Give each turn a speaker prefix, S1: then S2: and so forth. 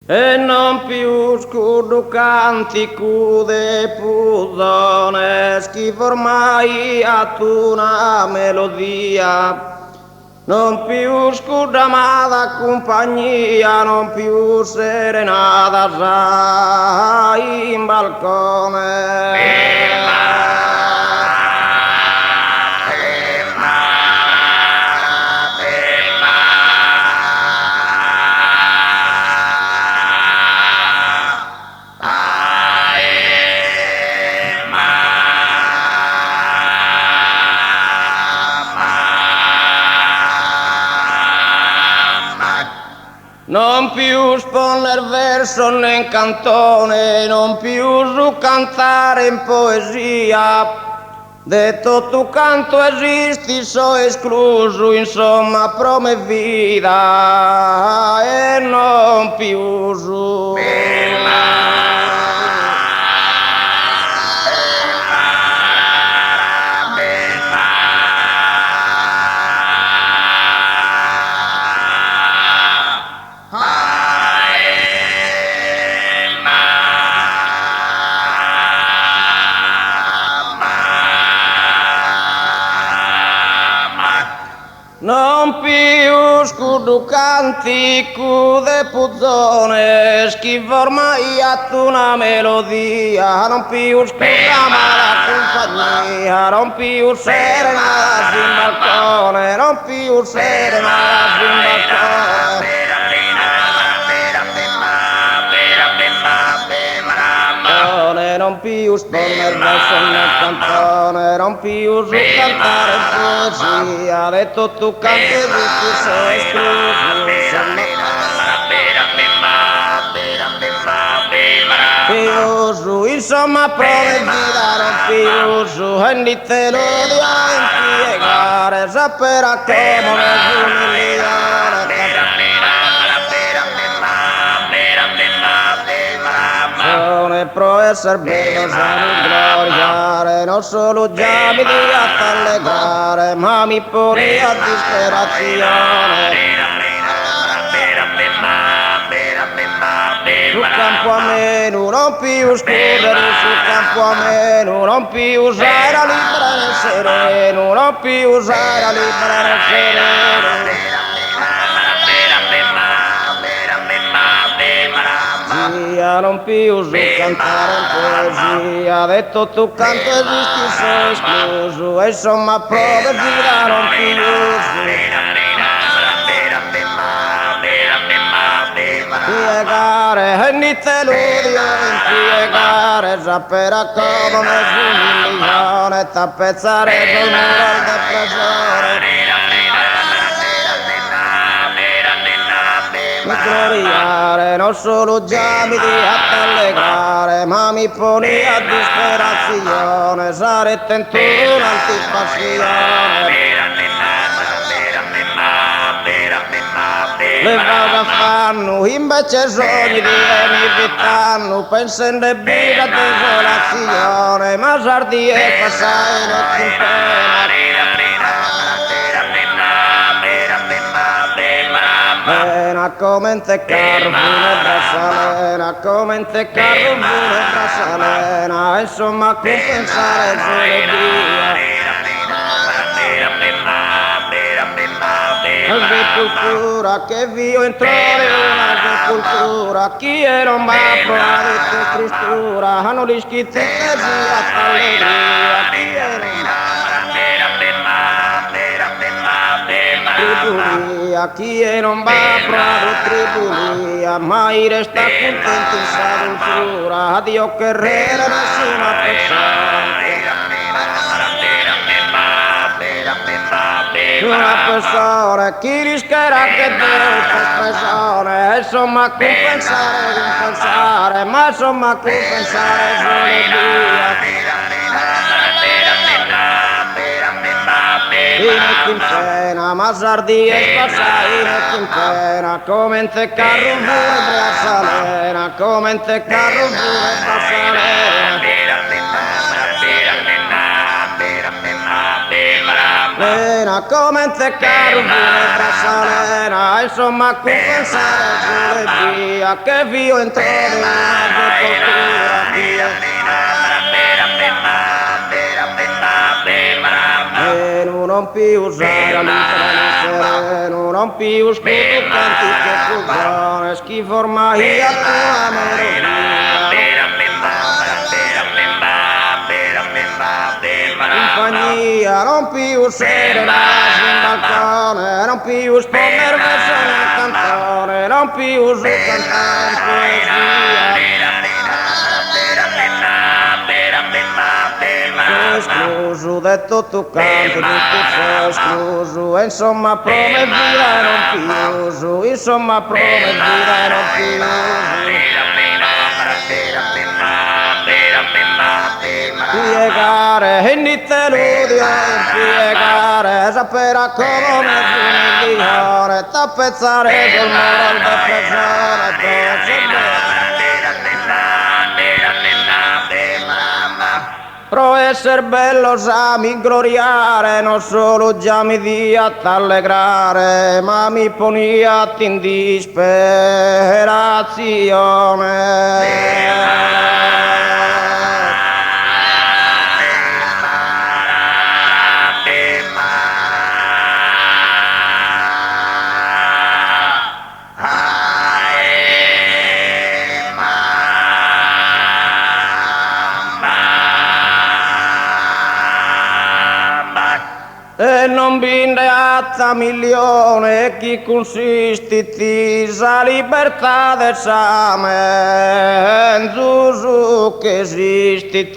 S1: E non più scudo cantico de pudone, schifo ormai a tu una melodia. Non più scudamata compagnia, non più serenata sai in balcone. Non più sponer verso né in cantone, non più su cantare in poesia. Detto tu canto esisti, so escluso, insomma pro me vita e non più su. Non più scudo cantico de puzzone, schifo ormai a tu una melodia, non più scuda ma la compagnia, non più serenata sul balcone, non più serenata sul balcone. Non più sponer verso nel cantone, non più su cantare poesia, detto tu canti e tutti sei escluso, più su, insomma prove vita, non più su, e ni te lo dia impiegare, sapere come umiliare. Pro essere bello sono gloriare, non solo già mi dia a allegare, ma mi pone a disperazione. Sul campo a meno, non più scorrere, sul campo a meno, non più usare la libera nel sereno, non più usare la libera nel sereno. Non più su cantare in poesia, detto tu canto esisti, sei escluso, e insomma prove vita non più piegare, e ni te lo dio impiegare, sapere come un milione, tappezzare col muro al depressore. Mi gloriare, non solo già mi dia a allegare, ma mi poni a disperazione, sarete in tu un'antipassione. Le vaga fanno, invece sogni di mi vitanno, pensando e vita desolazione, ma sardi e passai notti in pena. Come te carbone brasalena, come te carbone brasalena, insomma compensare il sole via. Agricoltura che vi entrare un'agricoltura, chi era un mapro di tristura, hanno gli schitti e via allegria, chi era tribulia, chi non va a tribulia, mai resta contento in sa dulzura, addio che rera nessuna persona. Una persona, chi rischierà che deve persone, insomma compensare, ma insomma compensare solo via. In pena, ma sardi e passai in pena, come te carro bue brasalena, come te carro bue brasalena. pena come te caro funebra salena, insomma con pensare sulle via che vio entro di una sepoltura via. Non più usare all'interno, non più scudo canti che fusione, schifo ormai a tua compagnia, non più sere sul balcone, non più sponder verso nel cantone, non più su cantare poesia. Escluso, detto tu canti, tutto sei escluso, insomma prome vita non più uso, insomma prome vita non più uso. Piegare, e ni te l'udio, piegare, sapere come funelliore, tappezzare sul muro al depressione, pro esser bello sa mi gloriare, non solo già mi dia t'allegrare, ma mi ponia in disperazione. E non beata milione chi consiste sa libertà del same, Gesù che esiste